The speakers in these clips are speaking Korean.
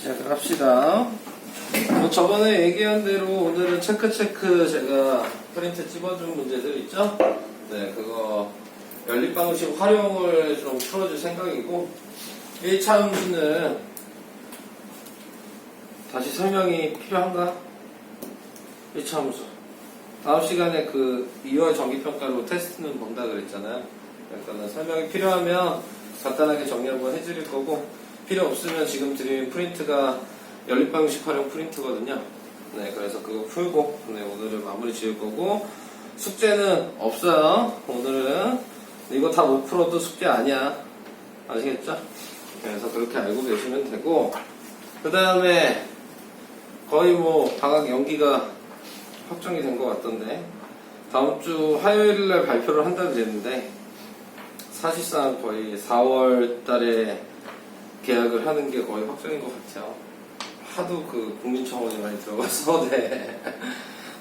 시작을 합시다. 뭐 저번에 얘기한 대로 오늘은 체크 제가 프린트 찍어준 문제들 있죠? 네, 그거 연립 방식 활용을 좀 풀어줄 생각이고, 1차 함수는 다시 설명이 필요한가? 1차 함수. 다음 시간에 그 2월 정기평가로 테스트는 본다 그랬잖아요. 그러니까 설명이 필요하면 간단하게 정리 한번 해드릴 거고, 필요 없으면 지금 드린 프린트가 연립 방식 활용 프린트거든요. 네, 그래서 그거 풀고, 네, 오늘은 마무리 지을 거고, 숙제는 없어요. 오늘은 이거 다 못 풀어도 숙제 아니야. 아시겠죠? 그래서 그렇게 알고 계시면 되고, 그 다음에 거의 뭐 방학 연기가 확정이 된 것 같던데, 다음 주 화요일날 발표를 한다고 그랬는데, 사실상 거의 4월 달에 계약을 하는 게 거의 확정인 것 같아요. 하도 그 국민청원이 많이 들어가서, 네.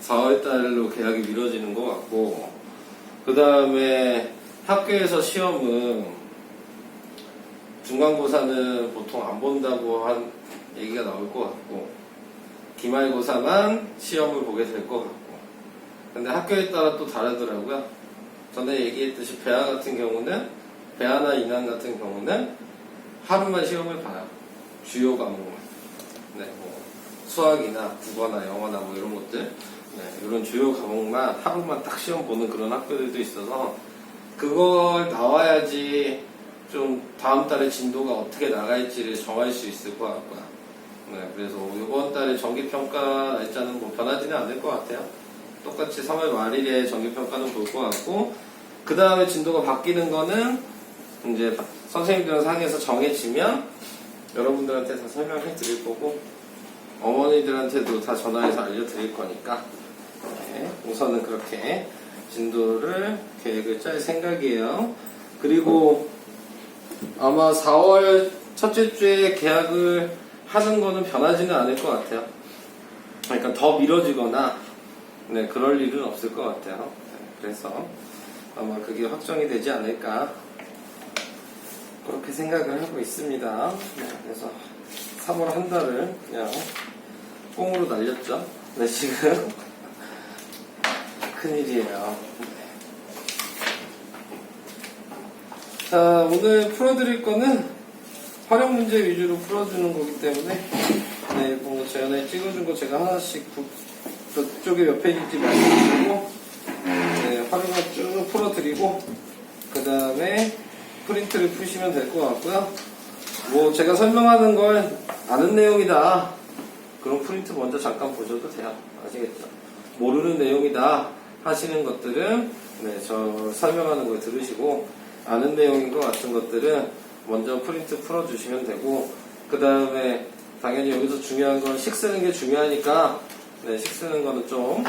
4월 달로 계약이 미뤄지는 것 같고, 그 다음에 학교에서 시험은 중간고사는 보통 안 본다고 한 얘기가 나올 것 같고, 기말고사만 시험을 보게 될 것 같고, 근데 학교에 따라 또 다르더라고요. 전에 얘기했듯이 배아 같은 경우는, 배아나 인한 같은 경우는 하루만 시험을 봐요. 주요 과목만. 네, 뭐 수학이나 국어나 영어나 뭐 이런 것들, 네, 이런 주요 과목만 하루만 딱 시험 보는 그런 학교들도 있어서, 그걸 나와야지 좀 다음 달에 진도가 어떻게 나갈지를 정할 수 있을 것 같고요. 네, 그래서 이번 달에 정기평가 날짜는 뭐 변하지는 않을 것 같아요. 똑같이 3월 말일에 정기평가는 볼 것 같고, 그 다음에 진도가 바뀌는 거는 이제 선생님들은 상에서 정해지면 여러분들한테 다 설명해 드릴 거고, 어머니들한테도 다 전화해서 알려드릴 거니까, 네, 우선은 그렇게 진도를 계획을 짤 생각이에요. 그리고 아마 4월 첫째 주에 계약을 하는 거는 변하지는 않을 것 같아요. 그러니까 더 미뤄지거나, 네, 그럴 일은 없을 것 같아요. 네, 그래서 아마 그게 확정이 되지 않을까, 그렇게 생각을 하고 있습니다. 네, 그래서 3월 한 달을 그냥 꽁으로 날렸죠. 네, 지금 큰일이에요. 네. 자, 오늘 풀어드릴 거는 활용 문제 위주로 풀어주는 거기 때문에, 네, 뭐 전에 찍어준 거 제가 하나씩 저쪽에 몇 페이지인지 말씀드리고, 네, 활용을 쭉 풀어드리고, 그 다음에 프린트를 푸시면 될 것 같고요. 뭐 제가 설명하는 걸 아는 내용이다, 그럼 프린트 먼저 잠깐 보셔도 돼요. 아시겠죠? 모르는 내용이다 하시는 것들은, 네, 저 설명하는 걸 들으시고, 아는 내용인 것 같은 것들은 먼저 프린트 풀어주시면 되고, 그 다음에 당연히 여기서 중요한 건 식 쓰는 게 중요하니까, 네, 식 쓰는 거는 좀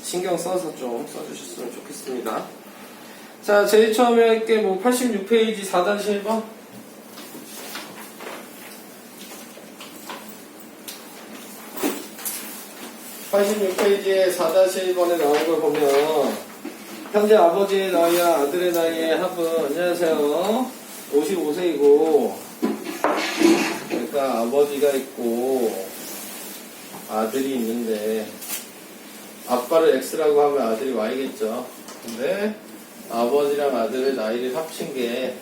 신경 써서 좀 써주셨으면 좋겠습니다. 자, 제일 처음에 할 게 뭐 86페이지 4-1번. 86페이지에 4-1번에 나온 걸 보면, 현재 아버지의 나이와 아들의 나이의 합은, 안녕하세요, 55세이고, 그러니까 아버지가 있고 아들이 있는데, 아빠를 X라고 하면 아들이 Y겠죠. 근데 아버지랑 아들의 나이를 합친 게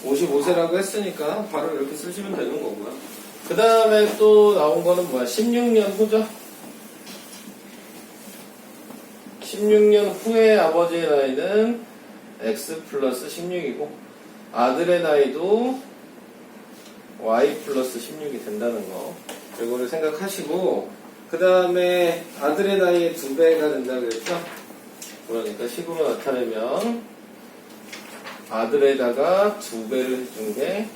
55세라고 했으니까 바로 이렇게 쓰시면 되는 거고요. 그 다음에 또 나온 거는 뭐야? 16년 후죠? 16년 후에 아버지의 나이는 X 플러스 16이고, 아들의 나이도 Y 플러스 16이 된다는 거, 이거를 생각하시고, 그 다음에 아들의 나이의 2배가 된다고 그랬죠? 그러니까 식으로 나타내면 아들에다가 2배를 해준 게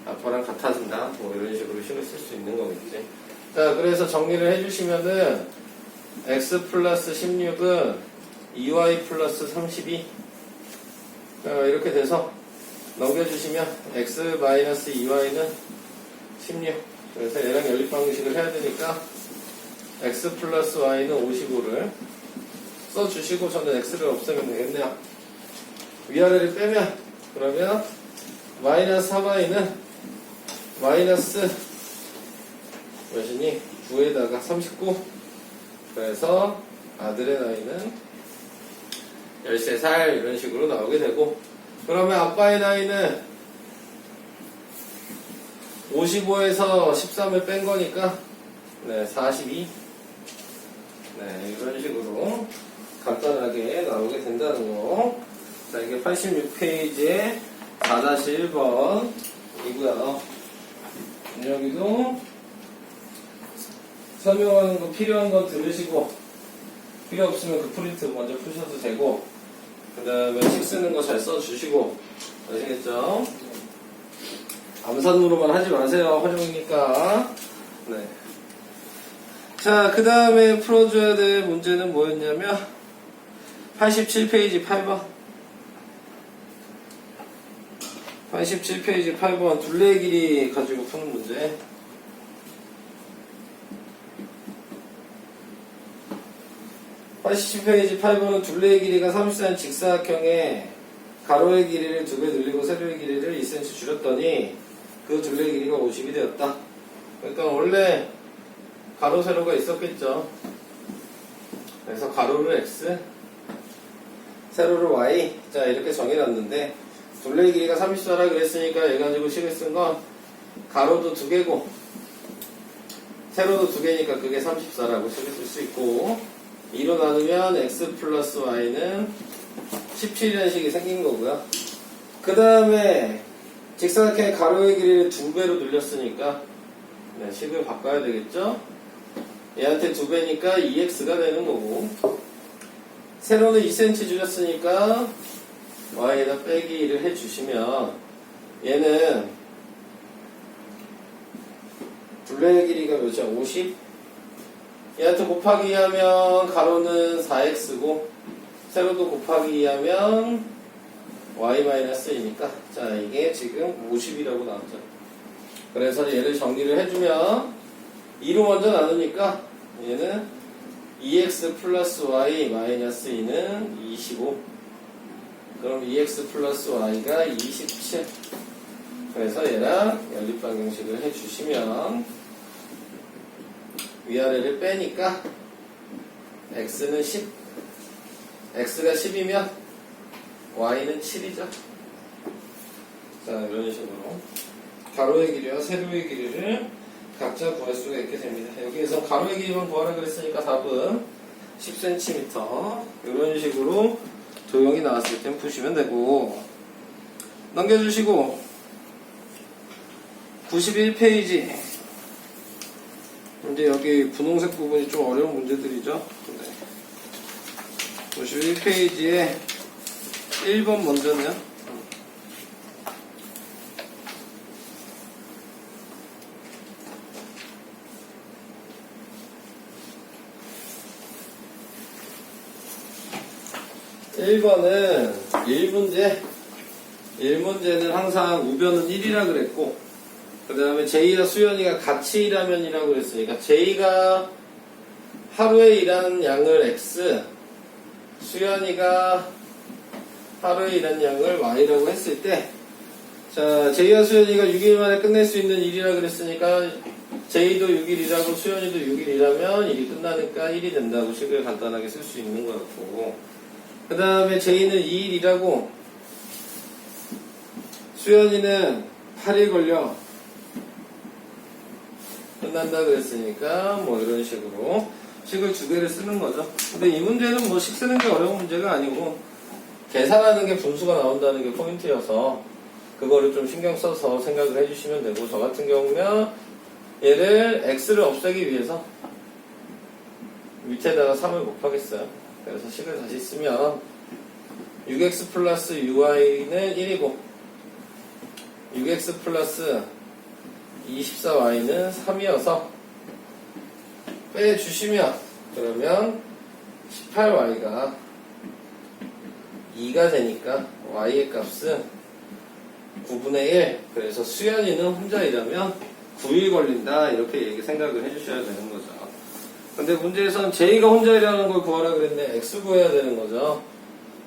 아빠랑 같아진다, 뭐 이런 식으로 식을 쓸 수 있는 거겠지. 자, 그래서 정리를 해주시면은 X 플러스 16은 2Y 플러스 32, 이렇게 돼서 넘겨주시면 X 마이너스 2Y는 16. 그래서 얘랑 연립 방식을 해야 되니까 X 플러스 Y는 55를 써주시고, 저는 X를 없애면 되겠네요. 위아래를 빼면, 그러면 마이너스 3Y는 마이너스 몇이니? 9에다가 39. 그래서 아들의 나이는 13살 이런 식으로 나오게 되고, 그러면 아빠의 나이는 55에서 13을 뺀 거니까 네, 42. 네, 이런 식으로 간단하게 나오게 된다는 거. 자, 이게 86페이지에 4-1번이고요. 여기도 설명하는 거 필요한 건 들으시고, 필요 없으면 그 프린트 먼저 푸셔도 되고, 그 다음에 식 쓰는 거 잘 써주시고, 아시겠죠? 암산으로만 하지 마세요. 활용이니까. 네. 자, 그 다음에 풀어줘야 될 문제는 뭐였냐면, 87페이지 8번. 87페이지 8번. 둘레 길이 가지고 푸는 문제. 87페이지 8번은 둘레의 길이가 30cm 직사각형에 가로의 길이를 2배 늘리고 세로의 길이를 2cm 줄였더니 그 둘레의 길이가 50이 되었다. 그러니까 원래 가로 세로가 있었겠죠. 그래서 가로를 x, 세로를 y. 자, 이렇게 정해놨는데 둘레의 길이가 30사라 그랬으니까 얘 가지고 식을 쓴 건 가로도 2개고 세로도 2개니까 그게 34라고 식을 쓸 수 있고, 2로 나누면 x 플러스 y는 17이라는 식이 생긴 거고요. 그 다음에 직사각형의 가로의 길이를 2배로 늘렸으니까 네, 식을 바꿔야 되겠죠. 얘한테 2배니까 2x가 되는 거고, 세로는 2cm 줄였으니까 y에다 빼기 1을 해주시면 얘는 둘레의 길이가 몇이야? 50? 얘한테 곱하기 2하면 가로는 4x고 세로도 곱하기 2하면 y-2니까 자, 이게 지금 50이라고 나왔죠. 그래서 얘를 정리를 해주면 2로 먼저 나누니까 얘는 2x 플러스 y 마이너스 2는 25. 그럼 2x 플러스 y가 27. 그래서 얘랑 연립방정식을 해주시면 위아래를 빼니까 x는 10. x가 10이면 y는 7이죠. 자, 이런 식으로 가로의 길이와 세로의 길이를 각자 구할 수가 있게 됩니다. 여기에서 가로의 길이만 구하라 그랬으니까 답은 10cm. 이런 식으로 도형이 나왔을 땐 푸시면 되고, 넘겨주시고 91페이지. 이제 여기 분홍색 부분이 좀 어려운 문제들이죠. 네. 91페이지에 1번 먼저는 1번은 1문제는 항상 우변은 1이라 그랬고, 그 다음에 제이와 수연이가 같이 일하면이라고 그랬으니까 제이가 하루에 일하는 양을 x, 수연이가 하루에 일하는 양을 y라고 했을 때, 자, 제이와 수연이가 6일 만에 끝낼 수 있는 일이라 그랬으니까 제이도 6일 일하고 수연이도 6일 일하면 일이 끝나니까 1이 된다고 식을 간단하게 쓸 수 있는 것 같고, 그 다음에 제이는 2일 일하고 수연이는 8일 걸려 끝난다 그랬으니까 뭐 이런 식으로 식을 2개를 쓰는 거죠. 근데 이 문제는 뭐 식 쓰는 게 어려운 문제가 아니고 계산하는 게 분수가 나온다는 게 포인트여서 그거를 좀 신경 써서 생각을 해주시면 되고, 저 같은 경우면 얘를 x를 없애기 위해서 밑에다가 3을 곱하겠어요. 그래서 식을 다시 쓰면 6x 플러스 uy는 1이고 6x 플러스 24y는 3이어서 빼주시면 그러면 18y가 2가 되니까 y의 값은 9분의 1. 그래서 수연이는 혼자 일하면 9일 걸린다, 이렇게 생각을 해주셔야 되는 거죠. 근데 문제에서는 제이가 혼자 일하는 걸 구하라 그랬는데 x 구해야 되는 거죠.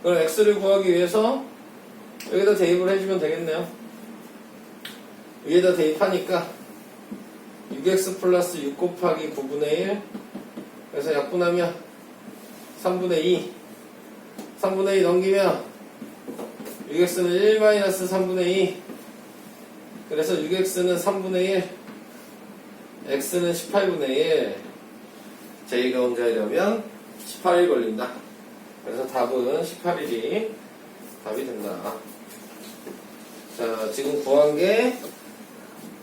그럼 x를 구하기 위해서 여기다 대입을 해주면 되겠네요. 위에다 대입하니까 6x 플러스 6 곱하기 9분의 1. 그래서 약분하면 3분의 2. 3분의 2 넘기면 6x는 1 마이너스 3분의 2. 그래서 6x는 3분의 1. x는 18분의 1. j가 혼자이려면 18일 걸린다. 그래서 답은 18일이 답이 된다. 자, 지금 구한 게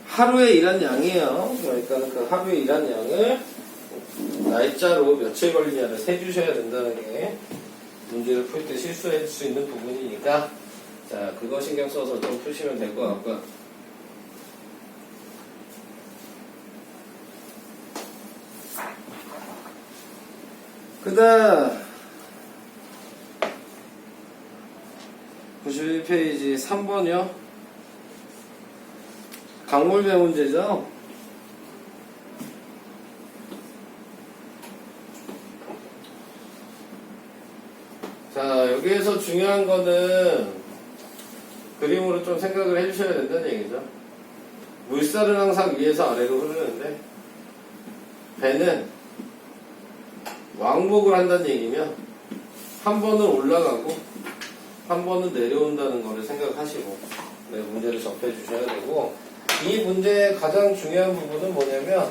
하루에 일한 양이에요. 그러니까 그 하루에 일한 양을 날짜로 며칠 걸리냐를 세주셔야 된다는 게 문제를 풀 때 실수할 수 있는 부분이니까, 자, 그거 신경 써서 좀 푸시면 될 것 같고요. 그 다음 91페이지 3번이요. 강물배 문제죠. 자, 여기에서 중요한 거는 그림으로 좀 생각을 해주셔야 된다는 얘기죠. 물살은 항상 위에서 아래로 흐르는데 배는 왕복을 한다는 얘기면 한 번은 올라가고 한 번은 내려온다는 거를 생각하시고 문제를 접해 주셔야 되고, 이 문제의 가장 중요한 부분은 뭐냐면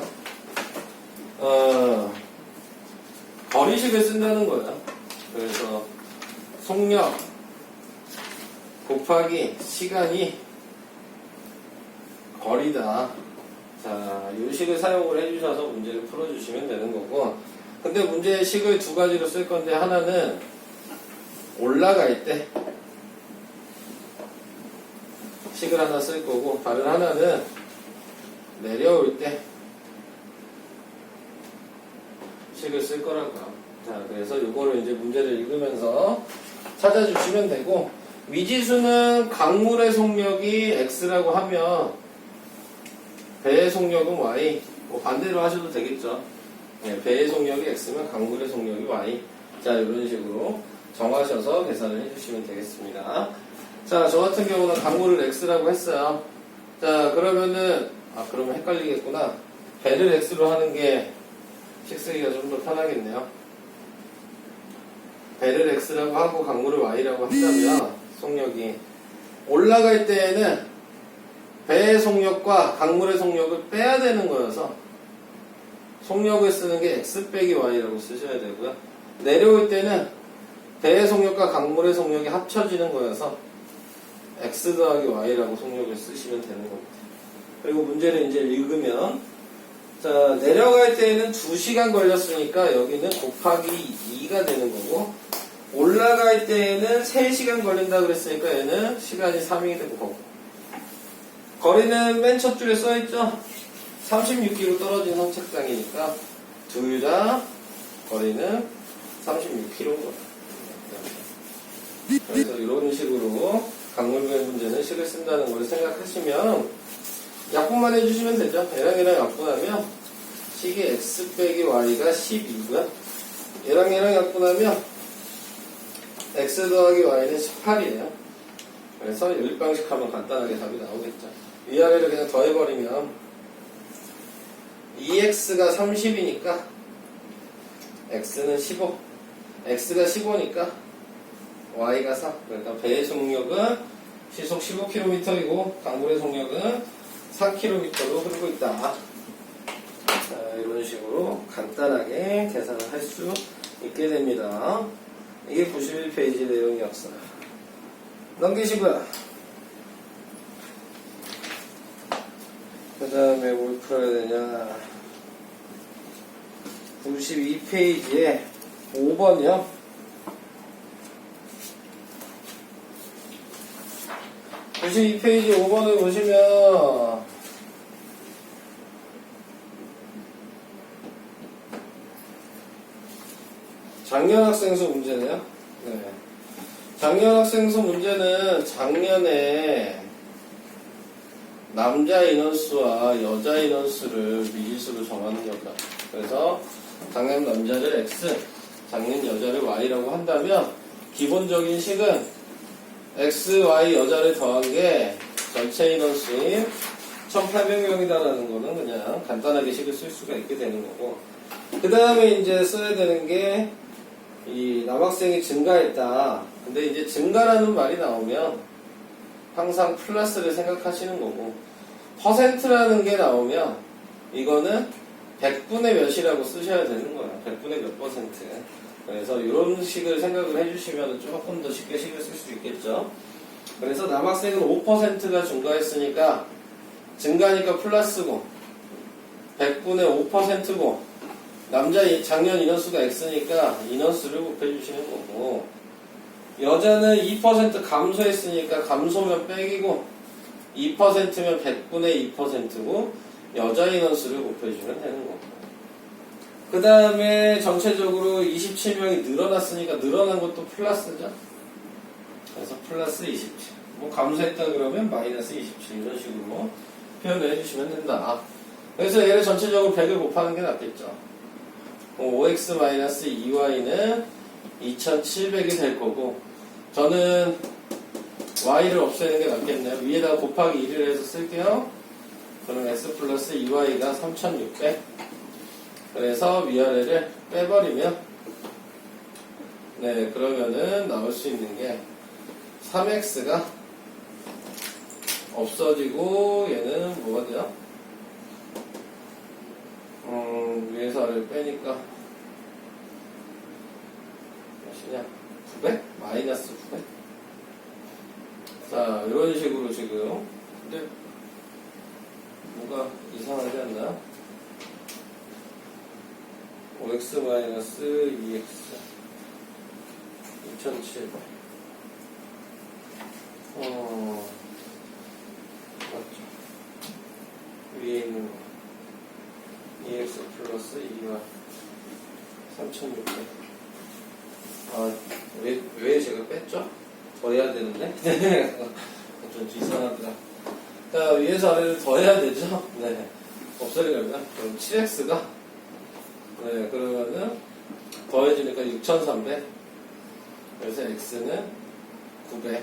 거리식을 쓴다는 거예요. 그래서 속력 곱하기 시간이 거리다. 자, 이 식을 사용을 해주셔서 문제를 풀어주시면 되는 거고, 근데 문제의 식을 두 가지로 쓸 건데, 하나는 올라갈 때 식을 하나 쓸 거고, 다른 하나는 내려올 때 식을 쓸 거라고요. 자, 그래서 이거를 이제 문제를 읽으면서 찾아주시면 되고, 미지수는 강물의 속력이 x라고 하면 배의 속력은 y, 뭐 반대로 하셔도 되겠죠. 네, 배의 속력이 x면 강물의 속력이 y. 자, 이런 식으로 정하셔서 계산을 해주시면 되겠습니다. 자, 저 같은 경우는 강물을 x라고 했어요. 자, 그러면은 그러면 헷갈리겠구나. 배를 x로 하는 게 식 쓰기가 좀 더 편하겠네요. 배를 x라고 하고 강물을 y라고 한다면 속력이 올라갈 때에는 배의 속력과 강물의 속력을 빼야 되는 거여서 속력을 쓰는 게 x 빼기 y라고 쓰셔야 되고요. 내려올 때는 배의 속력과 강물의 속력이 합쳐지는 거여서 x 더하기 y라고 속력을 쓰시면 되는 겁니다. 그리고 문제를 이제 읽으면, 자, 내려갈 때에는 2시간 걸렸으니까 여기는 곱하기 2가 되는 거고, 올라갈 때에는 3시간 걸린다 그랬으니까 얘는 시간이 3이 되는 거고, 거리는 맨 첫 줄에 써있죠. 36km 떨어진 선착장이니까 둘 다 거리는 36km인 거예요. 그래서 이런 식으로 강물배 문제는 식을 쓴다는 걸 생각하시면 약분만 해주시면 되죠. 얘랑 약분하면 식이 x 빼기 y가 12고요. 얘랑 약분하면 x 더하기 y는 18이에요. 그래서 일방식 하면 간단하게 답이 나오겠죠. 위아래를 그냥 더해버리면 2x가 30이니까 x는 15, x가 15니까 y가 4. 그러니까 배의 속력은 시속 15km이고 강물의 속력은 4km로 흐르고 있다. 자, 이런 식으로 간단하게 계산을 할 수 있게 됩니다. 이게 91페이지 내용이었어요. 넘기시고요. 그 다음에 뭘 풀어야 되냐. 92페이지에 5번이요. 92페이지 5번을 보시면 작년 학생수 문제네요. 네. 작년 학생수 문제는 작년에 남자 인원수와 여자 인원수를 미지수로 정하는 거다. 그래서 작년 남자를 x, 작년 여자를 y라고 한다면 기본적인 식은 x, y, 여자를 더한 게 전체 인원수인 1800명이다라는 거는 그냥 간단하게 식을 쓸 수가 있게 되는 거고, 그 다음에 이제 써야 되는 게 이 남학생이 증가했다. 근데 이제 증가라는 말이 나오면 항상 플러스를 생각하시는 거고, 퍼센트라는 게 나오면 이거는 100분의 몇이라고 쓰셔야 되는 거예요. 100분의 몇 퍼센트. 그래서 이런 식을 생각을 해주시면 조금 더 쉽게 식을 쓸 수 있겠죠. 그래서 남학생은 5%가 증가했으니까 증가니까 플러스고 100분의 5%고 남자 작년 인원수가 X니까 인원수를 곱해주시는 거고, 여자는 2% 감소했으니까 감소면 빼기고 2%면 100분의 2%고 여자 인원수를 곱해주면 되는 거고, 그 다음에 전체적으로 27명이 늘어났으니까 늘어난 것도 플러스죠. 그래서 플러스 27. 뭐 감소했다 그러면 마이너스 27 이런 식으로 표현을 해주시면 된다. 그래서 얘를 전체적으로 100을 곱하는 게 낫겠죠. 5x-2y는 2700이 될 거고, 저는 y를 없애는 게 낫겠네요. 위에다가 곱하기 1을 해서 쓸게요. 그럼 x 플러스 2y가 3600. 그래서 위아래를 빼버리면, 네, 그러면은 나올 수 있는 게 3x가 없어지고, 얘는 뭐가 돼요? 위에서 아래를 빼니까 몇이냐? 900? 마이너스 900? 자, 이런 식으로 지금. 근데 뭐가 이상하지 않나요? 5x 마이너스 2x 2700. 맞죠? 위에 있는 거 2x 플러스 2y 3600. 왜 제가 뺐죠? 더해야 되는데? 좀 이상하더라. 자, 위에서 아래를 더해야 되죠? 네. 없애려면 그럼 7x가, 네, 그러면은 더해지니까 6300. 그래서 x는 900. 네,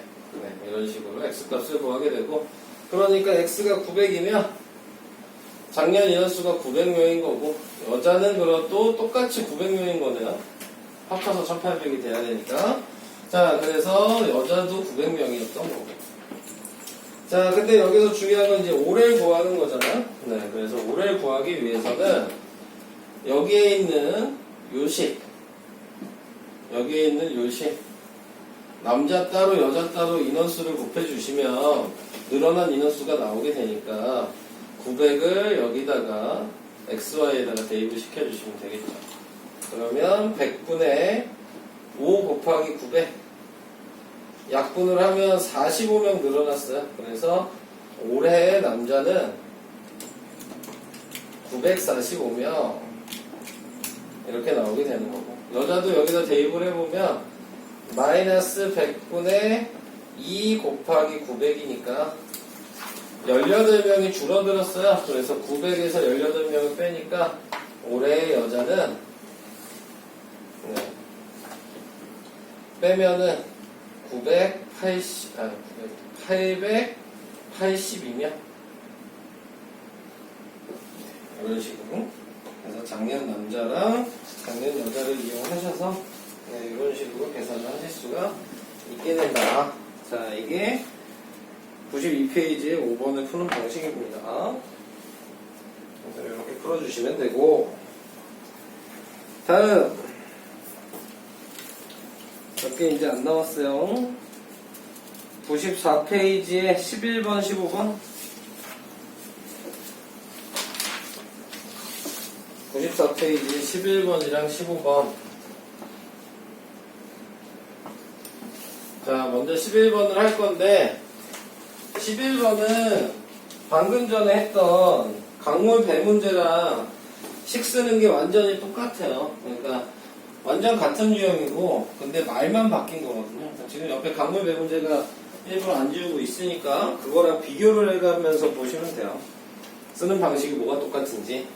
이런 식으로 x 값을 구하게 되고, 그러니까 x가 900이면 작년 인원수가 900명인 거고, 여자는 그것도 똑같이 900명인 거네요. 합쳐서 1800이 돼야 되니까. 자, 그래서 여자도 900명이었던 거고. 자, 근데 여기서 중요한 건 이제 올해를 구하는 거잖아요. 네, 그래서 올해를 구하기 위해서는 여기에 있는 요식, 여기에 있는 요식, 남자 따로 여자 따로 인원수를 곱해주시면 늘어난 인원수가 나오게 되니까 900을 여기다가 xy에다가 대입을 시켜주시면 되겠죠. 그러면 100분의 5 곱하기 900, 약분을 하면 45명 늘어났어요. 그래서 올해 남자는 945명 이렇게 나오게 되는 거고, 여자도 여기다 대입을 해보면 마이너스 100분의 2 곱하기 900이니까 18명이 줄어들었어요. 그래서 900에서 18명을 빼니까 올해 여자는, 네, 빼면은 882명. 이런 식으로. 그래서 작년 남자랑 작년 여자를 이용하셔서, 네, 이런 식으로 계산을 하실 수가 있게 된다. 자, 이게 92페이지에 5번을 푸는 방식입니다. 그래서 이렇게 풀어주시면 되고, 다음 몇 개 이제 안 나왔어요. 94페이지에 11번, 15번. 94페이지 11번이랑 15번. 자, 먼저 11번을 할 건데, 11번은 방금 전에 했던 강물 배 문제랑 식 쓰는 게 완전히 똑같아요. 그러니까 완전 같은 유형이고, 근데 말만 바뀐 거거든요. 지금 옆에 강물 배 문제가 일부러 안 지우고 있으니까 그거랑 비교를 해가면서 보시면 돼요. 쓰는 방식이 뭐가 똑같은지.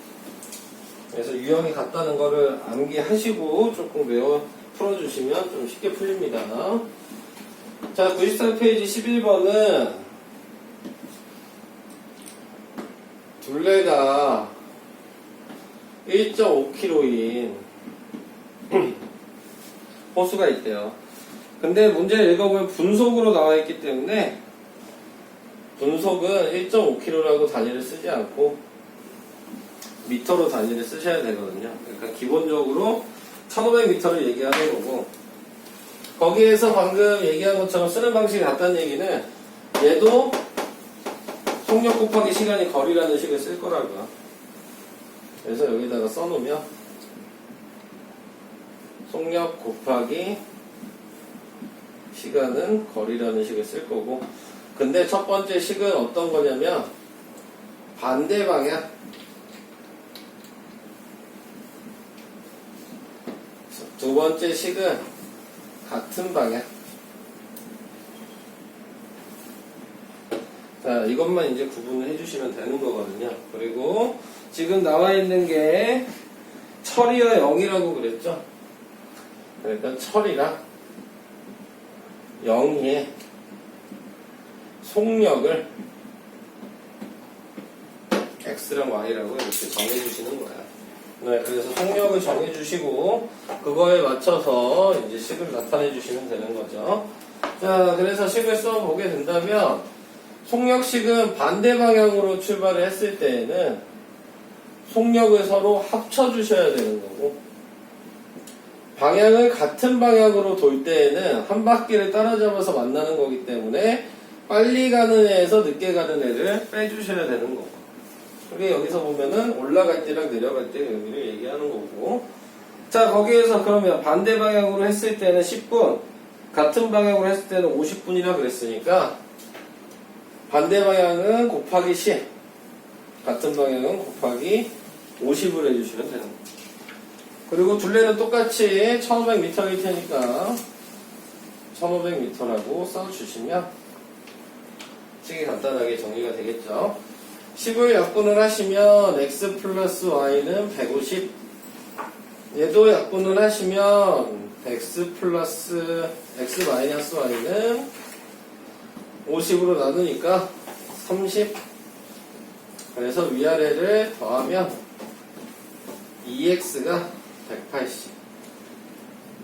그래서 유형이 같다는 거를 암기하시고 조금 풀어주시면 좀 쉽게 풀립니다. 자, 94페이지 11번은 둘레가 1.5kg인 호수가 있대요. 근데 문제를 읽어보면 분속으로 나와 있기 때문에 분속은 1.5kg라고 단위를 쓰지 않고 미터로 단위를 쓰셔야 되거든요. 그러니까 기본적으로 1500m를 얘기하는 거고, 거기에서 방금 얘기한 것처럼 쓰는 방식이 같다는 얘기는 얘도 속력 곱하기 시간이 거리라는 식을 쓸 거라고요. 그래서 여기다가 써놓으면 속력 곱하기 시간은 거리라는 식을 쓸 거고, 근데 첫 번째 식은 어떤 거냐면 반대 방향, 두 번째 식은 같은 방향. 자, 이것만 이제 구분을 해주시면 되는 거거든요. 그리고 지금 나와 있는 게 철이와 0이라고 그랬죠. 그러니까 철이랑 0의 속력을 X랑 Y라고 이렇게 정해주시는 거야. 네, 그래서 속력을 정해주시고 그거에 맞춰서 이제 식을 나타내주시면 되는 거죠. 자, 그래서 식을 써보게 된다면 속력식은 반대 방향으로 출발을 했을 때에는 속력을 서로 합쳐주셔야 되는 거고, 방향을 같은 방향으로 돌 때에는 한 바퀴를 따라잡아서 만나는 거기 때문에 빨리 가는 애에서 늦게 가는 애를 빼주셔야 되는 거고, 그게 여기서 보면은 올라갈 때랑 내려갈 때 의미를 얘기하는 거고. 자, 거기에서 그러면 반대 방향으로 했을 때는 10분, 같은 방향으로 했을 때는 50분이라 그랬으니까 반대 방향은 곱하기 10, 같은 방향은 곱하기 50을 해주시면 되는 거예요. 그리고 둘레는 똑같이 1500m일 테니까 1500m라고 써주시면 식이 간단하게 정리가 되겠죠. 10을 약분을 하시면 x 플러스 y는 150, 얘도 약분을 하시면 x 플러스 x 마이너스 y는 50으로 나누니까 30. 그래서 위아래를 더하면 2x가 180.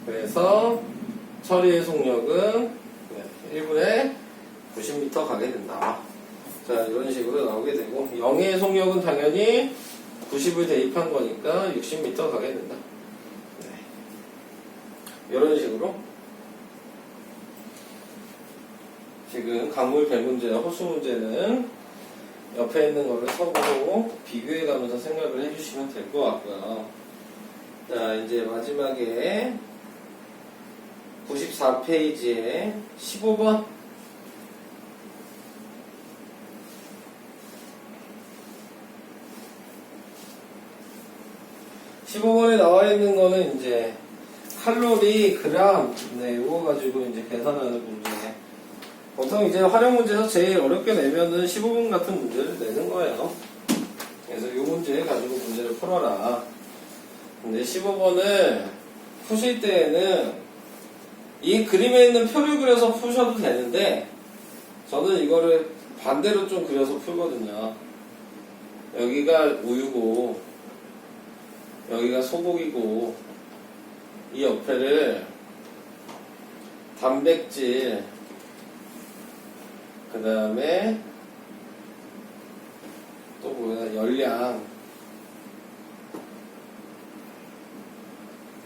그래서 처리의 속력은 1분에 90m 가게 된다. 자, 이런 식으로 나오게 되고, 0의 속력은 당연히 90을 대입한 거니까 60m 가게 된다. 네. 이런 식으로 지금 강물 배 문제와 호수 문제는 옆에 있는 거를 서로 비교해 가면서 생각을 해주시면 될 것 같고요. 자, 이제 마지막에 94페이지에 15번. 15번에 나와 있는 거는 이제 칼로리, 그램, 네, 이거 가지고 이제 계산하는 문제. 보통 이제 활용 문제에서 제일 어렵게 내면은 15번 같은 문제를 내는 거예요. 그래서 이 문제 가지고 문제를 풀어라. 근데 15번을 푸실 때에는 이 그림에 있는 표를 그려서 푸셔도 되는데, 저는 이거를 반대로 좀 그려서 풀거든요. 여기가 우유고 여기가 소고기고 이 옆에를 단백질, 그 다음에 또 뭐야, 열량.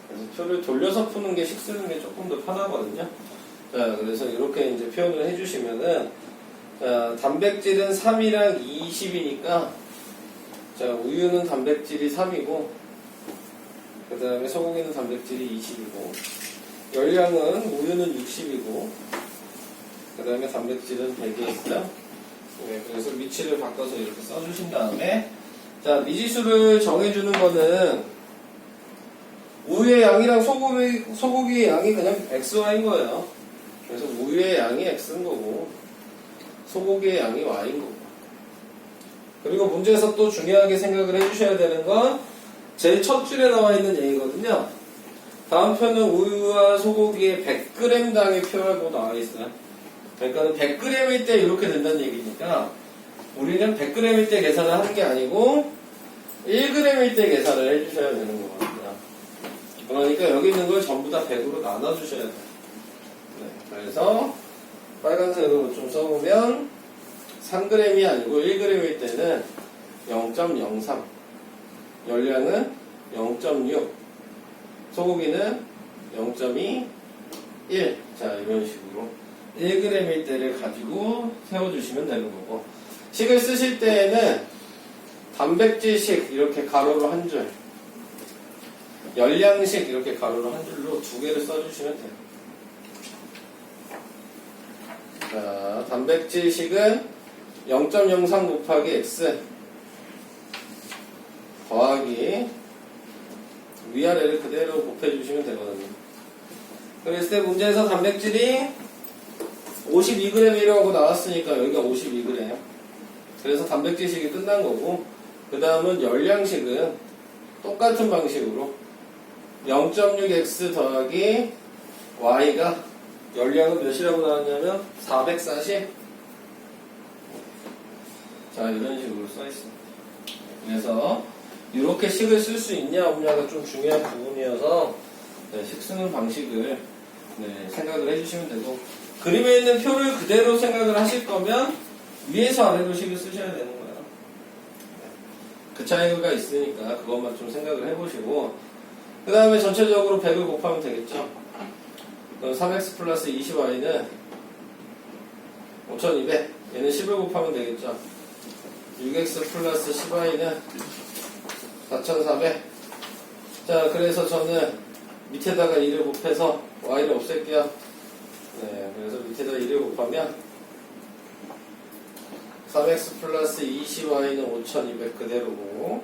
그래서 표를 돌려서 푸는 게 식 쓰는 게 조금 더 편하거든요. 자, 그래서 이렇게 이제 표현을 해주시면은, 자, 단백질은 3이랑 20이니까, 자, 우유는 단백질이 3이고, 그 다음에 소고기는 단백질이 20이고, 열량은 우유는 60이고, 그 다음에 단백질은 100이 있어요. 네, 그래서 위치를 바꿔서 이렇게 써주신 다음에, 자, 미지수를 정해주는 거는 우유의 양이랑 소고기의 양이 그냥 XY인 거예요. 그래서 우유의 양이 X인 거고 소고기의 양이 Y인 거고. 그리고 문제에서 또 중요하게 생각을 해주셔야 되는 건 제일 첫 줄에 나와 있는 얘기거든요. 다음 편은 우유와 소고기의 100g당의 표라고 나와 있어요. 그러니까 100g일 때 이렇게 된다는 얘기니까 우리는 100g일 때 계산을 하는 게 아니고 1g일 때 계산을 해주셔야 되는 거거든요. 그러니까 여기 있는 걸 전부 다 100으로 나눠주셔야 돼요. 네, 그래서 빨간색으로 좀 써보면 3g이 아니고 1g일 때는 0.03, 열량은 0.6, 소고기는 0.2, 1. 자, 이런 식으로 1g일 때를 가지고 세워주시면 되는 거고, 식을 쓰실 때에는 단백질식 이렇게 가로로 한 줄, 열량식 이렇게 가로로 한 줄로 두 개를 써주시면 돼요. 자, 단백질식은 0.03 곱하기 x 더하기 위아래를 그대로 곱해주시면 되거든요. 그랬을 때 문제에서 단백질이 52g이라고 나왔으니까 여기가 52g. 그래서 단백질식이 끝난 거고, 그 다음은 열량식은 똑같은 방식으로 0.6x 더하기 y가 열량은 몇이라고 나왔냐면 440. 자, 이런 식으로 써있습니다. 그래서 이렇게 식을 쓸 수 있냐 없냐가 좀 중요한 부분이어서 식 쓰는 방식을 생각을 해주시면 되고, 그림에 있는 표를 그대로 생각을 하실 거면 위에서 아래로 식을 쓰셔야 되는 거예요. 그 차이가 있으니까 그것만 좀 생각을 해보시고, 그 다음에 전체적으로 100을 곱하면 되겠죠. 그럼 3x 플러스 20y는 5200, 얘는 10을 곱하면 되겠죠. 6x 플러스 10y는 4400. 자, 그래서 저는 밑에다가 2를 곱해서 y를 없앨게요. 네, 그래서 밑에다 2를 곱하면 3x 플러스 20y는 5200 그대로고,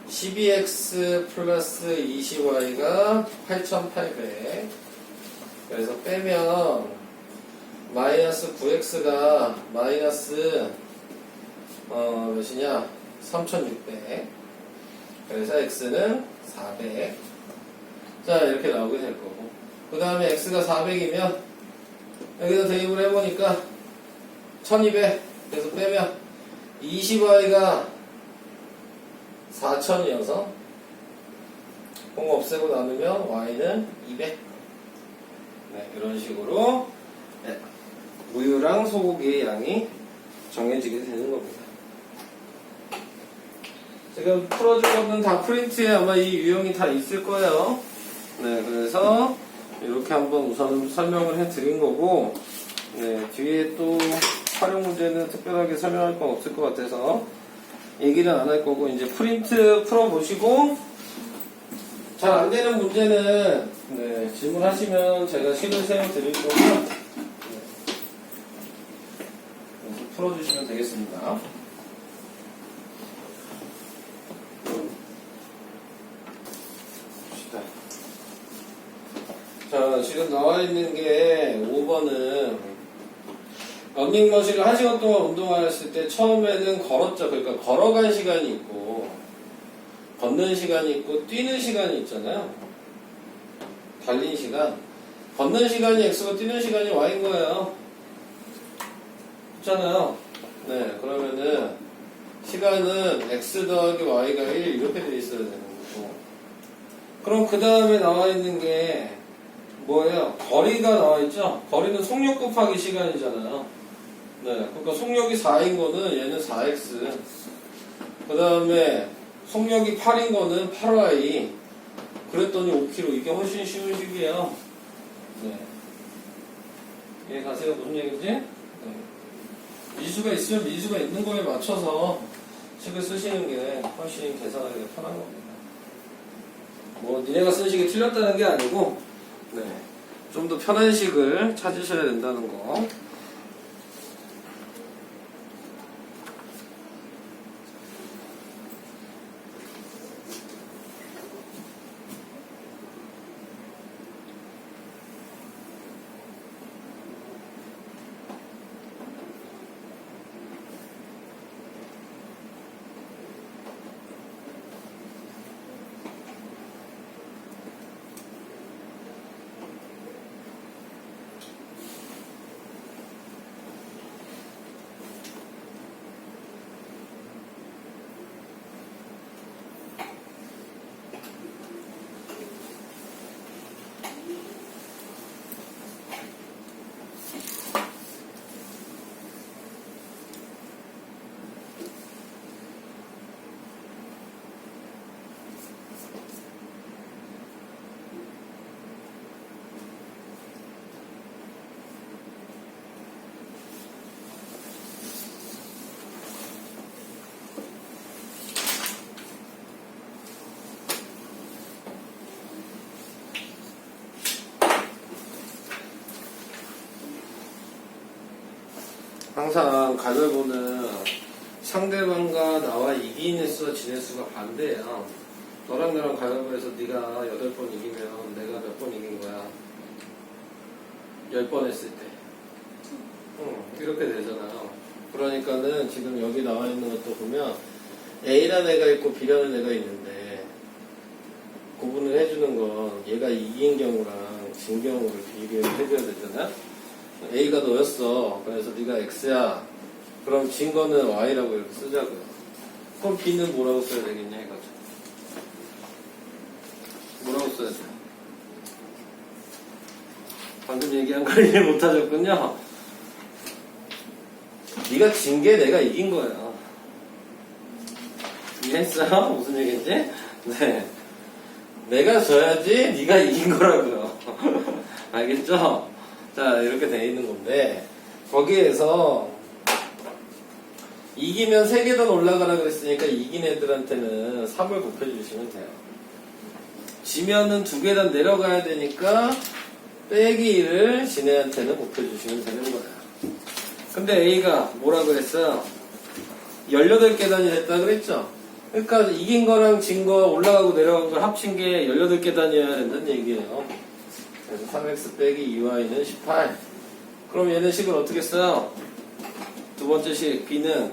12x 플러스 20y가 8800. 그래서 빼면 마이너스 9x가 마이너스 몇이냐? 3600. 그래서 x는 400. 자, 이렇게 나오게 될 거고, 그 다음에 x가 400이면 여기다 대입을 해보니까 1200. 그래서 빼면 20y가 4000이어서 공 없애고 나누면 y는 200. 네, 이런 식으로 우유랑 소고기의 양이 정해지게 되는 겁니다. 지금 풀어준 거는 다 프린트에 아마 이 유형이 다 있을 거예요. 네, 그래서 이렇게 한번 우선 설명을 해드린 거고, 네, 뒤에 또 활용 문제는 특별하게 설명할 건 없을 것 같아서 얘기는 안 할 거고, 이제 프린트 풀어보시고 잘 안 되는 문제는 질문하시면 제가 식을 세워드릴 거고, 풀어주시면 되겠습니다. 자, 지금 나와 있는 게 5번은 런닝머신을 1시간 동안 운동했을 때 처음에는 걸었죠. 그러니까 걸어간 시간이 있고, 걷는 시간이 있고, 뛰는 시간이 있잖아요. 달린 시간. 걷는 시간이 x고 뛰는 시간이 y인 거예요. 그렇잖아요. 네, 그러면은 시간은 x 더하기 y가 1 이렇게 돼 있어야 되는 거고, 그럼 그 다음에 나와 있는 게 뭐예요? 거리가 나와 있죠? 거리는 속력 곱하기 시간이잖아요. 네, 그러니까 속력이 4인 거는 얘는 4x. 그 다음에 속력이 8인 거는 8y. 그랬더니 5km. 이게 훨씬 쉬운 식이에요. 네. 이해 가세요? 무슨 얘기인지? 네. 미수가 있으면 미수가 있는 거에 맞춰서 식을 쓰시는 게 훨씬 계산하기가 편한 겁니다. 뭐, 니네가 쓴 식이 틀렸다는 게 아니고, 네. 좀 더 편한 식을 찾으셔야 된다는 거. 항상 가위바위보는 상대방과 나와 이기는 수와 지는 수가 반대야. 너랑 나랑 가위바위보에서 네가 8번 이기면 내가 몇 번 이긴 거야? 10번 했을 때. 이렇게 되잖아. 그러니까는 지금 여기 나와 있는 것도 보면 A라는 애가 있고 B라는 애가 있는데 구분을 해주는 건 얘가 이긴 경우랑 진 경우를 비교를 해줘야 되잖아. A가 너였어. 그래서 네가 X야. 그럼 진 거는 Y라고 이렇게 쓰자고요. 그럼 B는 뭐라고 써야 되겠냐 이거죠. 뭐라고 써야 돼? 방금 얘기한 걸 이해 못하셨군요. 네가 진 게 내가 이긴 거야. 이해했어요? 무슨 얘기인지? 네. 내가 져야지 네가 이긴 거라고요. 알겠죠? 자, 이렇게 돼 있는 건데 거기에서 이기면 3계단 올라가라 그랬으니까 이긴 애들한테는 3을 곱해주시면 돼요. 지면은 2계단 내려가야 되니까 빼기 1을 진 애한테는 곱해주시면 되는 거예요. 근데 A가 뭐라고 했어요? 18계단이 됐다 그랬죠? 그러니까 이긴 거랑 진 거 올라가고 내려간 걸 합친 게 18계단이어야 된다는 얘기예요. 그래서 3x 빼기 2y는 18. 그럼 얘는 식을 어떻게 써요? 두 번째 식 B는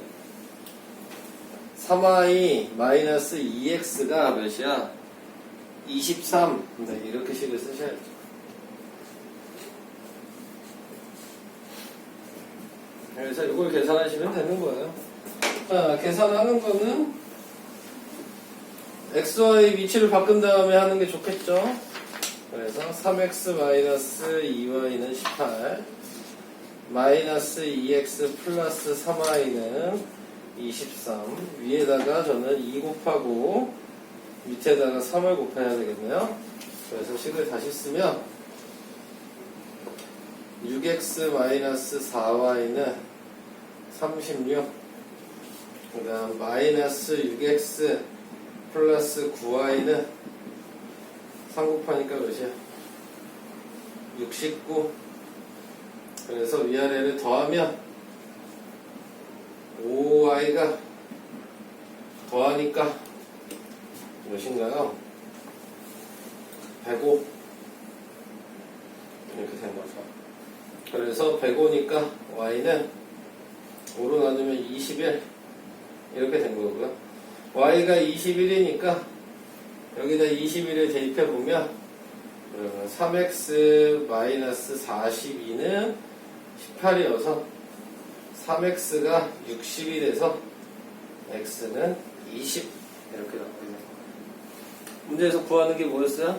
3y 마이너스 2x가 몇이야? 23. 네, 이렇게 식을 쓰셔야죠. 그래서 이걸 계산하시면 되는 거예요. 자, 계산하는 거는 xy 위치를 바꾼 다음에 하는 게 좋겠죠. 그래서 3x 마이너스 2y는 18 마이너스 2x 플러스 3y는 23 위에다가 저는 2 곱하고 밑에다가 3을 곱해야 되겠네요. 그래서 식을 다시 쓰면 6x 마이너스 4y는 36 그 다음 마이너스 6x 플러스 9y는 3 곱하니까 몇이야? 69 그래서 위아래를 더하면 5y가 더하니까 몇인가요? 105 이렇게 된 거죠. 그래서 105니까 y는 5로 나누면 21 이렇게 된 거고요. y가 21이니까 여기다 21을 대입해보면 3x 마이너스 42는 18이어서 3x가 60이 돼서 x는 20 이렇게 나옵니다. 문제에서 구하는 게 뭐였어요?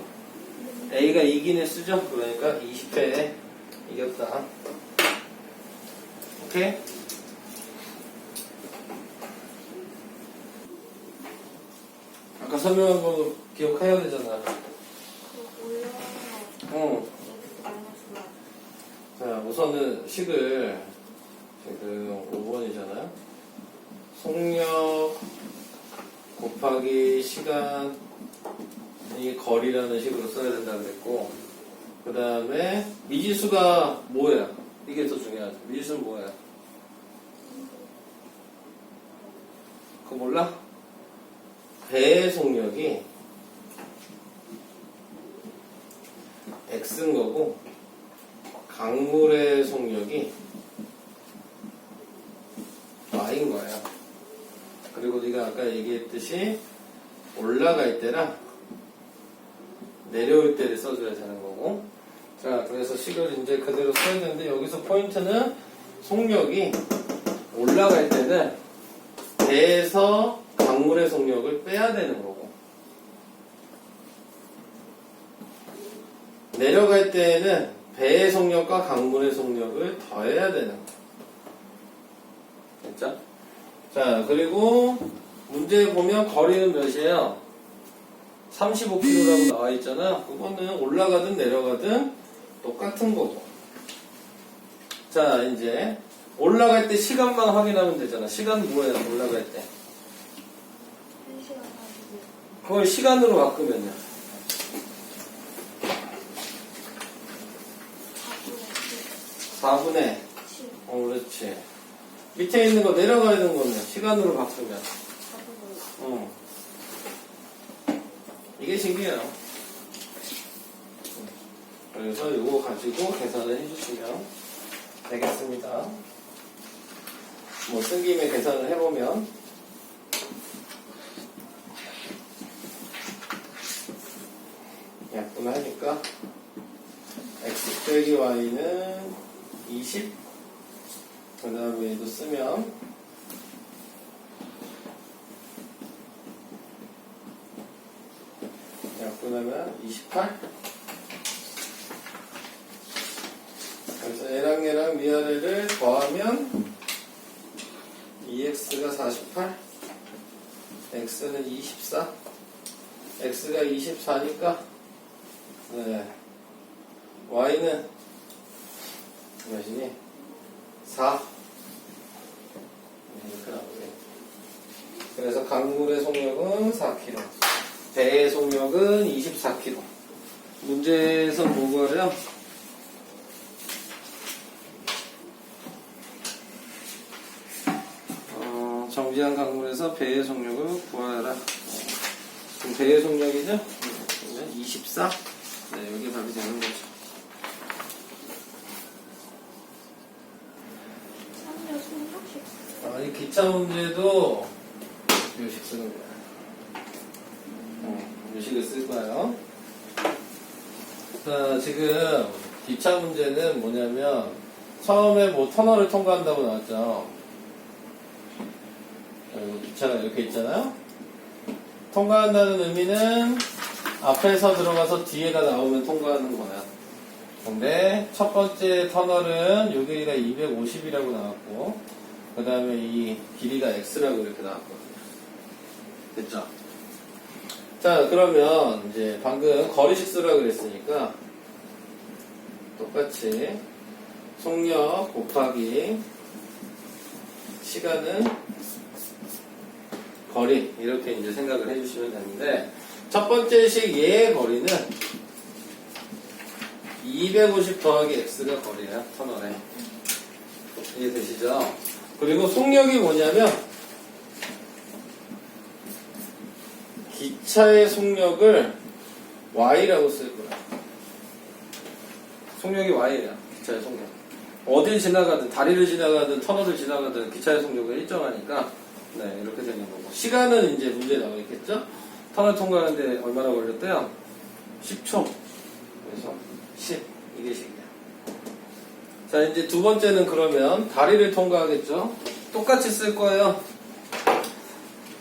a가 이긴 횟수죠? 그러니까 20회에 이겼다. 오케이? 아까 설명한 거 기억해야 되잖아. 응. 자, 우선은 식을 지금 5번이잖아요. 속력 곱하기 시간이 거리라는 식으로 써야 된다고 그랬고, 그 다음에 미지수가 뭐야? 이게 더 중요하죠. 미지수는 뭐야? 그거 몰라? 배의 속력이 X인 거고 강물의 속력이 Y인 거야. 그리고 네가 아까 얘기했듯이 올라갈 때랑 내려올 때를 써줘야 되는 거고. 자, 그래서 식을 이제 그대로 써야 되는데 여기서 포인트는 속력이 올라갈 때는 배에서 강물의 속력을 빼야 되는 거고 내려갈 때에는 배의 속력과 강물의 속력을 더해야 되는 거. 됐죠? 자, 그리고 문제에 보면 거리는 몇이에요? 35km라고 나와 있잖아. 그거는 올라가든 내려가든 똑같은 거고. 자, 이제 올라갈 때 시간만 확인하면 되잖아. 시간 뭐예요? 올라갈 때. 그걸 시간으로 바꾸면요. 4분의 7. 그렇지. 밑에 있는 거 내려가 있는 거는 시간으로 바꾸면. 이게 신기해요. 그래서 이거 가지고 계산을 해주시면 되겠습니다. 뭐 쓴 김에 계산을 해보면 약분하니까 x 빼기 y는 20, 그 다음에 얘도 쓰면 약분하면 28. 그래서 얘랑 위아래를 더하면 2x가 48, x는 24, x가 24니까 네. y는 몇이니? 4. 이렇게 나오네. 그래서 강물의 속력은 4kg, 배의 속력은 24kg. 문제에서 뭐가래요? 정지한 강물에서 배의 속력을 구하라. 그럼 배의 속력이죠? 24. 네, 여기 답이 되는 거죠. 3년 이 기차 문제도 요식 쓰는 거야. 요식을 쓸 거예요. 자, 지금 기차 문제는 뭐냐면 처음에 뭐 터널을 통과한다고 나왔죠. 기차가 이렇게 있잖아요. 통과한다는 의미는 앞에서 들어가서 뒤에가 나오면 통과하는 거야. 근데 첫 번째 터널은 요 길이가 250이라고 나왔고, 그 다음에 이 길이가 x라고 이렇게 나왔거든요. 됐죠? 자, 그러면 이제 방금 거리식 쓰라고 그랬으니까 똑같이 속력 곱하기 시간은 거리, 이렇게 이제 생각을 해주시면 되는데, 첫 번째 식 얘의 거리는 250 더하기 x가 거리야, 터널에. 이해되시죠? 그리고 속력이 뭐냐면, 기차의 속력을 y라고 쓸 거야. 속력이 y야, 기차의 속력. 어딜 지나가든, 다리를 지나가든, 터널을 지나가든 기차의 속력은 일정하니까, 네, 이렇게 되는 거고. 시간은 이제 문제에 나와 있겠죠? 터널 통과하는데 얼마나 걸렸대요? 10초. 그래서 10. 이게 식이야. 자, 이제 두 번째는 그러면 다리를 통과하겠죠? 똑같이 쓸 거예요.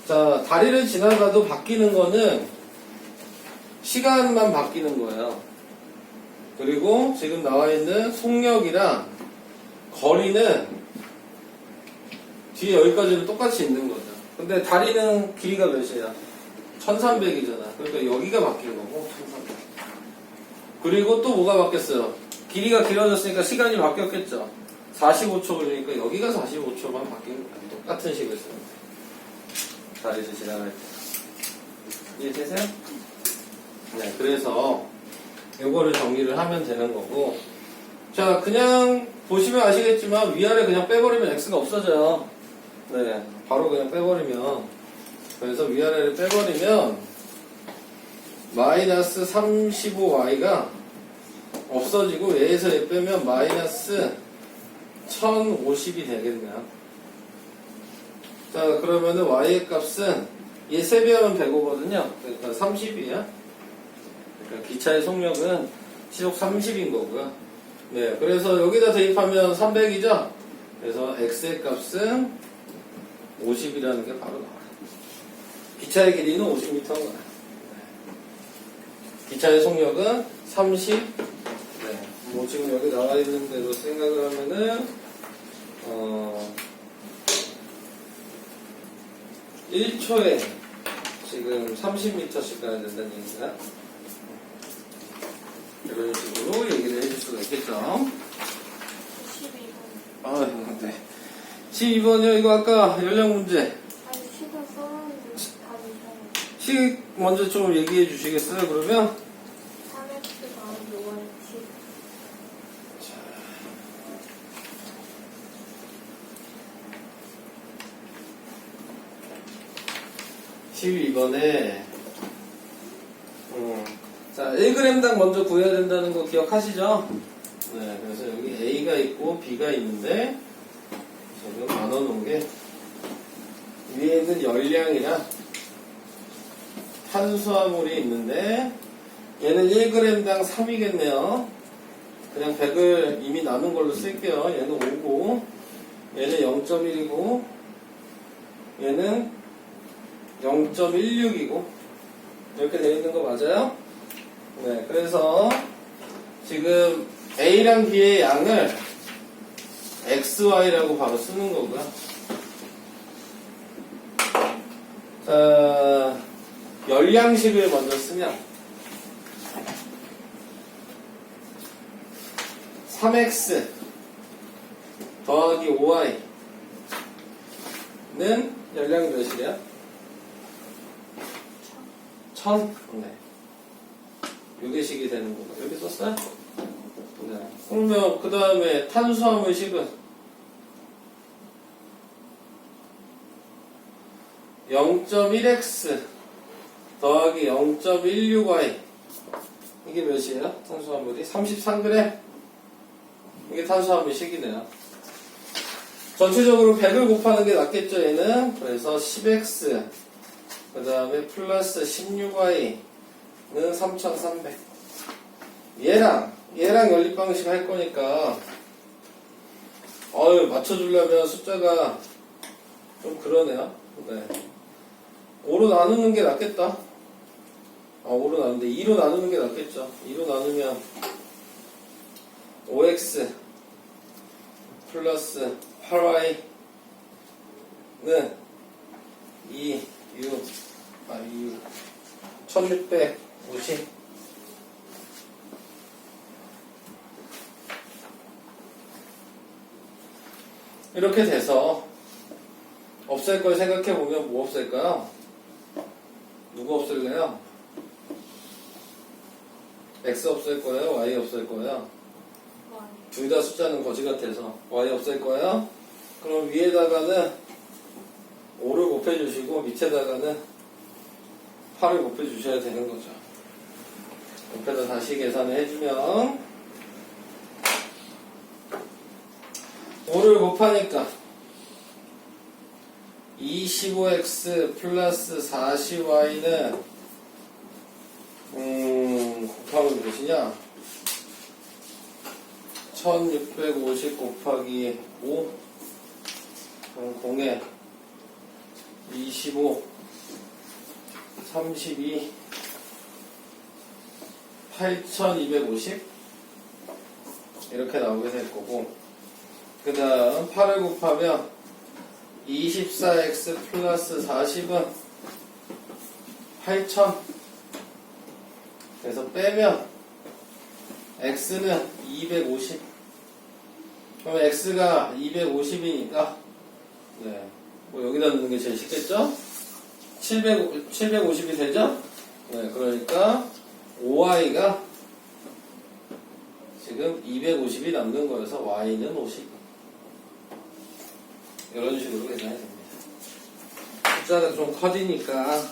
자, 다리를 지나가도 바뀌는 거는 시간만 바뀌는 거예요. 그리고 지금 나와 있는 속력이랑 거리는 뒤에 여기까지는 똑같이 있는 거죠. 근데 다리는 길이가 몇이야? 1300이잖아. 그러니까 여기가 바뀐 거고, 1300. 그리고 또 뭐가 바뀌었어요? 길이가 길어졌으니까 시간이 바뀌었겠죠. 45초 걸리니까 여기가 45초만 바뀐 거야. 똑같은 식을 쓰는 거예요. 다리를 지나갈 때. 이해되세요? 네, 그래서 요거를 정리를 하면 되는 거고. 자, 그냥 보시면 아시겠지만 위아래 그냥 빼버리면 x가 없어져요. 네, 바로 그냥 빼버리면. 그래서 위아래를 빼버리면 마이너스 35y가 없어지고 얘에서 얘 빼면 마이너스 1050이 되겠네요. 자, 그러면은 y의 값은 얘 세배하면 105거든요. 그러니까 30이야. 그러니까 기차의 속력은 시속 30인 거고요. 네, 그래서 여기다 대입하면 300이죠? 그래서 x의 값은 50이라는 게 바로 나와요. 기차의 길이는 50m인 거야. 기차의 속력은 30. 네, 뭐 지금 여기 나와 있는 대로 생각을 하면은 1초에 지금 30m씩 가야 된다는 얘기가 이런 식으로 얘기를 해줄 수가 있겠죠. 12번. 아, 네. 12번이요. 이거 아까 연령 문제. 아니, 시간 써놨는데 답이 이상해. 식 먼저 좀 얘기해 주시겠어요? 그러면 3x 더하기 5y 12번에 자 1g당 먼저 구해야 된다는 거 기억하시죠? 네, 그래서 여기 A가 있고 B가 있는데 지금 나눠 놓은 게 위에 있는 열량이랑 탄수화물이 있는데 얘는 1g당 3이겠네요. 그냥 100을 이미 나눈 걸로 쓸게요. 얘는 5고 얘는 0.1이고 얘는 0.16이고 이렇게 되어 있는 거 맞아요? 네, 그래서 지금 A랑 B의 양을 XY라고 바로 쓰는 거고요. 자, 열량식을 먼저 쓰면 3X 더하기 5Y는 열량이 몇이래요? 1000? 네. 요게식이 되는 거고. 여기 썼어요? 네. 그러면 그 다음에 탄수화물 식은 0.1x 더하기 0.16y 이게 몇이에요? 탄수화물이 33g? 이게 탄수화물 식이네요. 전체적으로 100을 곱하는 게 낫겠죠, 얘는. 그래서 10x 그 다음에 플러스 16y는 3300. 얘랑 연립방식 할 거니까 맞춰주려면 숫자가 좀 그러네요. 네. 5로 나누는 게 낫겠다. 5로 나누는데 2로 나누는 게 낫겠죠. 2로 나누면 5x 플러스 8y는 1650 이렇게 돼서 없앨 걸 생각해보면 뭐 없앨까요? 누구 없앨래요? X 없앨 거예요? Y 없앨 거예요? 둘 다 숫자는 거지 같아서 Y 없앨 거예요? 그럼 위에다가는 5를 곱해주시고 밑에다가는 8을 곱해주셔야 되는 거죠. 옆에다 다시 계산을 해주면 5를 곱하니까 25x 플러스 40y는 곱하면 몇이냐? 1650 곱하기 5 0에 25 32 8250 이렇게 나오게 될 거고, 그 다음 8을 곱하면 24x 플러스 40은 8000. 그래서 빼면 x는 250. 그러면 x가 250이니까 네, 뭐 여기다 넣는 게 제일 쉽겠죠? 750이 되죠? 네, 그러니까 5y가 지금 250이 남는 거여서 y는 50. 이런 식으로 계산해야 됩니다. 숫자가 좀 커지니까.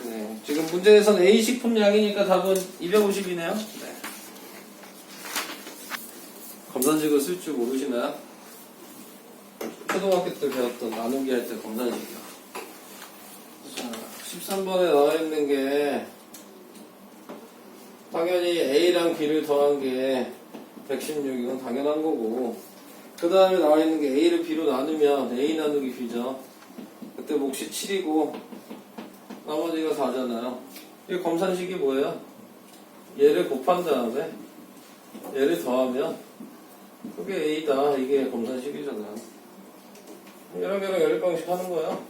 네, 지금 문제에서는 A 식품량이니까 답은 250이네요. 네. 검산식을 쓸 줄 모르시나요? 초등학교 때 배웠던 나누기 할 때 검산식이요. 자, 13번에 나와 있는 게 당연히 A랑 B를 더한 게 116이건 당연한 거고, 그 다음에 나와 있는 게 A를 B로 나누면 A 나누기 B죠. 그때 몫이 7이고 나머지가 4잖아요. 이 검산식이 뭐예요? 얘를 곱한 다음에 얘를 더하면 그게 A다. 이게 검산식이잖아요. 얘랑 연립방식 하는 거예요.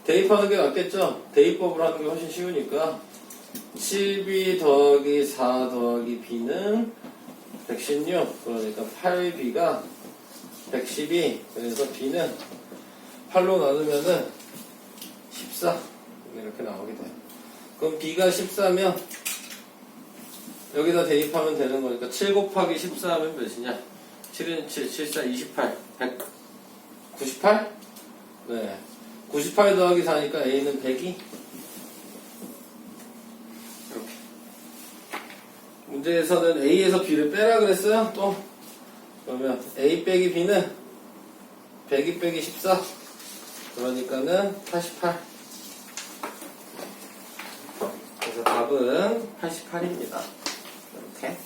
대입하는 게 낫겠죠? 대입법을 하는 게 훨씬 쉬우니까 7B 더하기 4 더하기 B는 116. 그러니까 8B가 112. 그래서 B는 8로 나누면은 14. 이렇게 나오게 돼요. 그럼 B가 14면 여기다 대입하면 되는 거니까 7 곱하기 14 하면 몇이냐? 7은 7, 7, 4, 28. 198? 네. 98 더하기 4니까 A는 102. 이렇게. 문제에서는 A에서 B를 빼라 그랬어요. 또 그러면 A 빼기 B는 102 빼기 14. 그러니까는 88. 그래서 답은 88입니다. 이렇게.